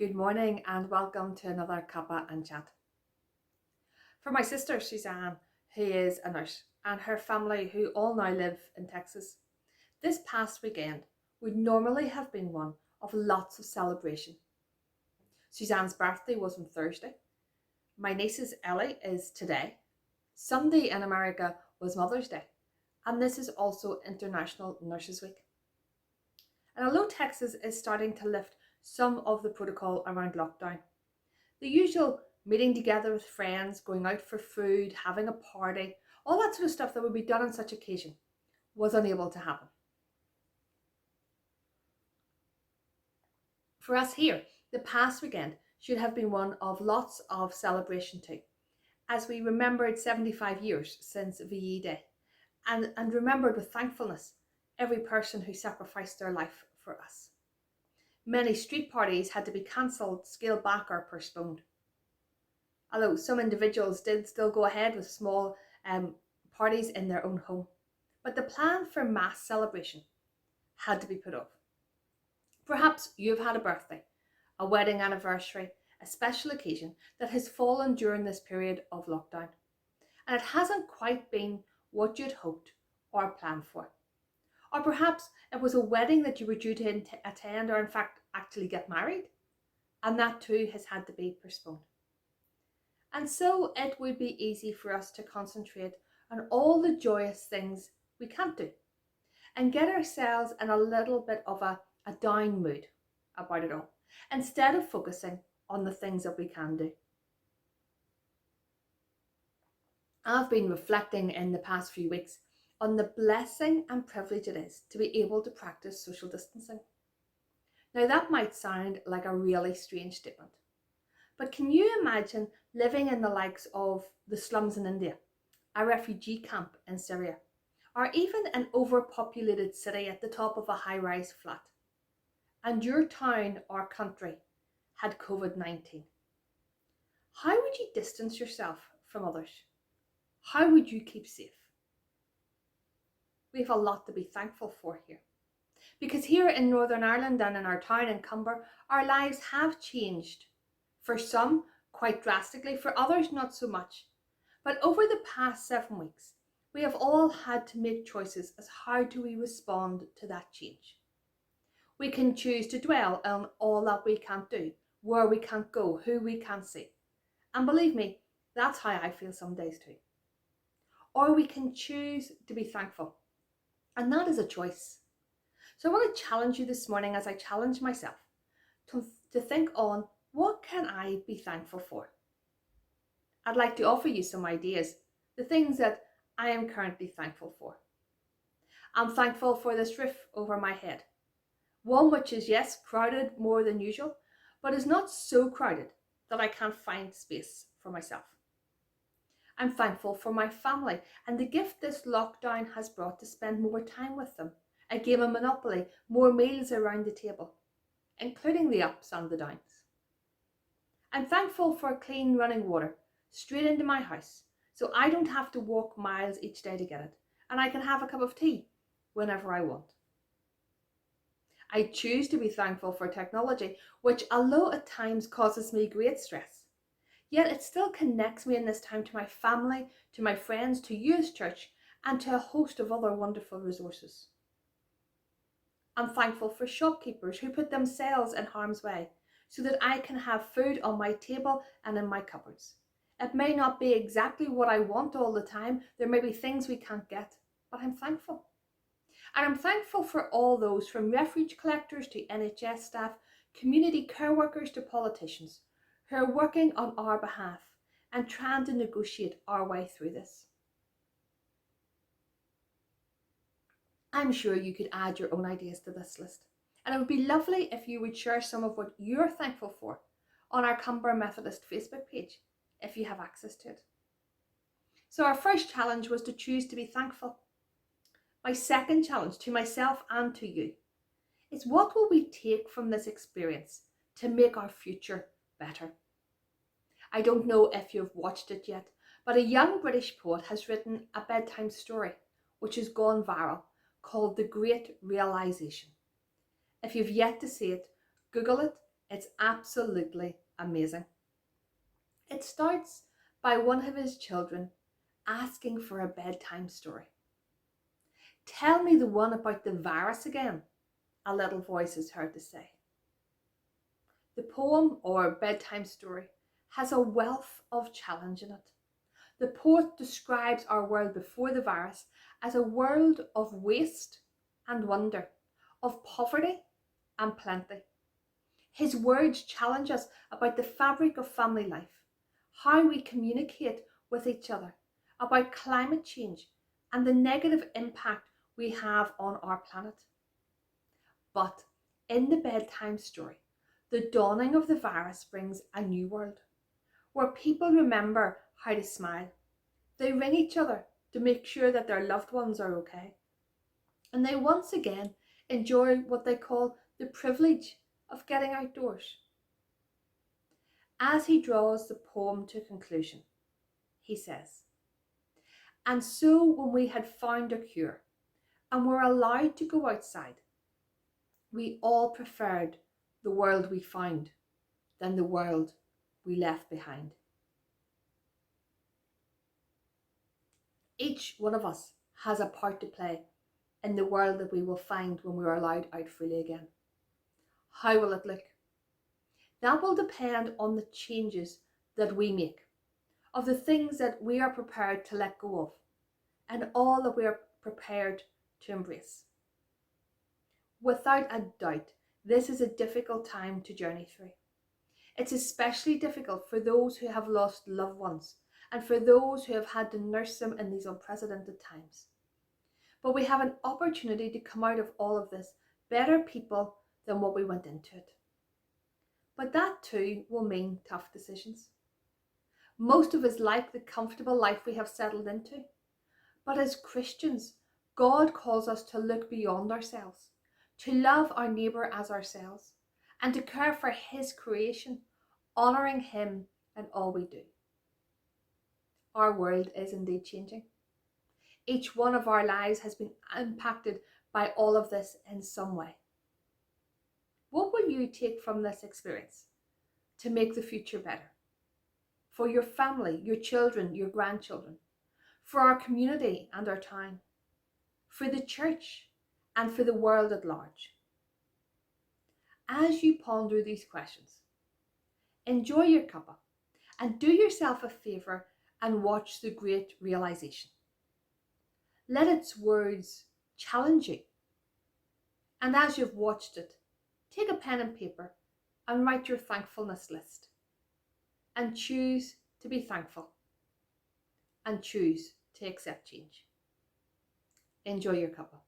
Good morning and welcome to another Cuppa Chat. For my sister Suzanne, who is a nurse, and her family who all now live in Texas, this past weekend would normally have been one of lots of celebration. Suzanne's birthday was on Thursday. My niece's Ellie is today. Sunday in America was Mother's Day, and this is also International Nurses Week. And although Texas is starting to lift some of the protocol around lockdown, the usual meeting together with friends, going out for food, having a party, all that sort of stuff that would be done on such occasion was unable to happen. For us here, the past weekend should have been one of lots of celebration too, as we remembered 75 years since VE Day and remembered with thankfulness every person who sacrificed their life for us. Many street parties had to be cancelled, scaled back or postponed. Although some individuals did still go ahead with small parties in their own home. But the plan for mass celebration had to be put off. Perhaps you've had a birthday, a wedding anniversary, a special occasion that has fallen during this period of lockdown. And it hasn't quite been what you'd hoped or planned for. Or perhaps it was a wedding that you were due to attend or in fact actually get married, and that too has had to be postponed. And so it would be easy for us to concentrate on all the joyous things we can't do and get ourselves in a little bit of a down mood about it all, instead of focusing on the things that we can do. I've been reflecting in the past few weeks on the blessing and privilege it is to be able to practice social distancing. Now that might sound like a really strange statement, but can you imagine living in the likes of the slums in India, a refugee camp in Syria, or even an overpopulated city at the top of a high-rise flat, and your town or country had COVID-19? How would you distance yourself from others? How would you keep safe? We have a lot to be thankful for here. Because here in Northern Ireland and in our town in Cumber, our lives have changed. For some, quite drastically, for others, not so much. But over the past 7 weeks, we have all had to make choices as how do we respond to that change. We can choose to dwell on all that we can't do, where we can't go, who we can't see. And believe me, that's how I feel some days too. Or we can choose to be thankful. And that is a choice. So I want to challenge you this morning, as I challenge myself, to think on what can I be thankful for. I'd like to offer you some ideas, the things that I am currently thankful for. I'm thankful for this roof over my head. One which is, yes, crowded more than usual, but is not so crowded that I can't find space for myself. I'm thankful for my family and the gift this lockdown has brought to spend more time with them. A game of Monopoly, more meals around the table, including the ups and the downs. I'm thankful for clean running water straight into my house, so I don't have to walk miles each day to get it, and I can have a cup of tea whenever I want. I choose to be thankful for technology, which although at times causes me great stress, yet it still connects me in this time to my family, to my friends, to you as church, and to a host of other wonderful resources. I'm thankful for shopkeepers who put themselves in harm's way so that I can have food on my table and in my cupboards. It may not be exactly what I want all the time. There may be things we can't get, but I'm thankful. And I'm thankful for all those, from refuge collectors to NHS staff, community care workers to politicians, who are working on our behalf and trying to negotiate our way through this. I'm sure you could add your own ideas to this list, and it would be lovely if you would share some of what you're thankful for on our Cumber Methodist Facebook page, if you have access to it. So our first challenge was to choose to be thankful. My second challenge to myself and to you is, what will we take from this experience to make our future better? I don't know if you've watched it yet, but a young British poet has written a bedtime story which has gone viral, called The Great Realization. If you've yet to see it, Google it. It's absolutely amazing. It starts by one of his children asking for a bedtime story. "Tell me the one about the virus again," a little voice is heard to say. The poem or bedtime story has a wealth of challenge in it. The poet describes our world before the virus as a world of waste and wonder, of poverty and plenty. His words challenge us about the fabric of family life, how we communicate with each other, about climate change and the negative impact we have on our planet. But in the bedtime story, the dawning of the virus brings a new world, where people remember how to smile. They ring each other to make sure that their loved ones are okay. And they once again enjoy what they call the privilege of getting outdoors. As he draws the poem to conclusion, he says, "And so when we had found a cure and were allowed to go outside, we all preferred the world we found than the world we left behind." Each one of us has a part to play in the world that we will find when we are allowed out freely again. How will it look? That will depend on the changes that we make, of the things that we are prepared to let go of, and all that we are prepared to embrace. Without a doubt, this is a difficult time to journey through. It's especially difficult for those who have lost loved ones and for those who have had to nurse them in these unprecedented times. But we have an opportunity to come out of all of this better people than what we went into it. But that too will mean tough decisions. Most of us like the comfortable life we have settled into. But as Christians, God calls us to look beyond ourselves, to love our neighbour as ourselves, and to care for His creation, honouring Him in all we do. Our world is indeed changing. Each one of our lives has been impacted by all of this in some way. What will you take from this experience to make the future better? For your family, your children, your grandchildren, for our community and our town, for the church and for the world at large. As you ponder these questions, enjoy your cuppa and do yourself a favour and watch the great realisation. Let its words challenge you. And as you've watched it, take a pen and paper and write your thankfulness list. And choose to be thankful. And choose to accept change. Enjoy your cuppa.